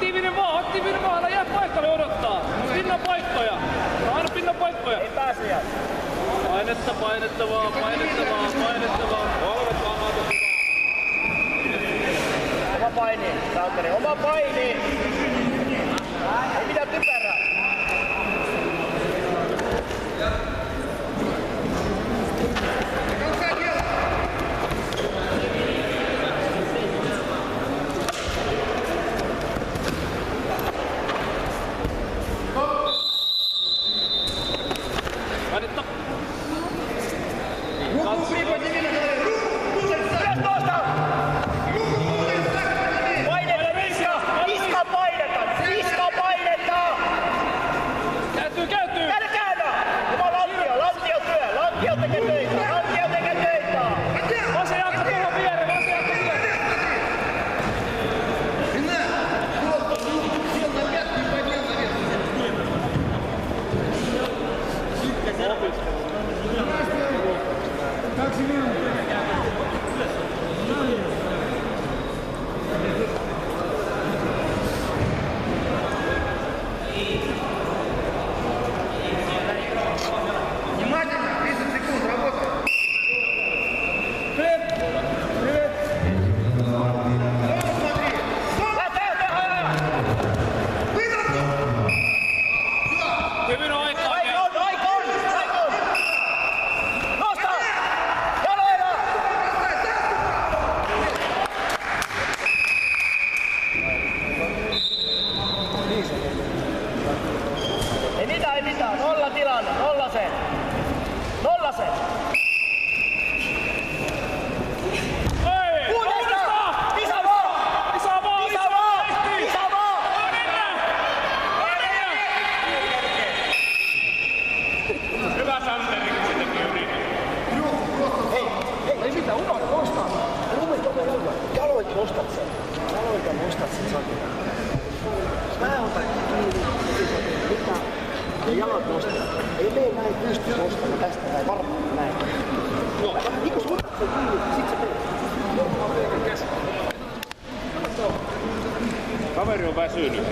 Aktiivinen vaan, älä jää paikalle odottaa. Pinnan paikkoja. Aina pinnan paikkoja. Ei pääse. Painetta vaan. Kolmet vaan oota. Oma paini, Santeri, oma paini! Ei mitään typerää. Painetta. Ei mitään, nolla tilanne, nolla se. Hyvä Santeri, kun se teki yritin. Ei mitään, unohda nostaa. Jaloita nostat sen. Santeri. Mä otan kiinni. Ja jalat nostaa. Ei mene näin pysty nostamaan tästä näin varmaan näin. Niin kun otat sen kiinni, sit sä menet. Kaveri on väsynyt.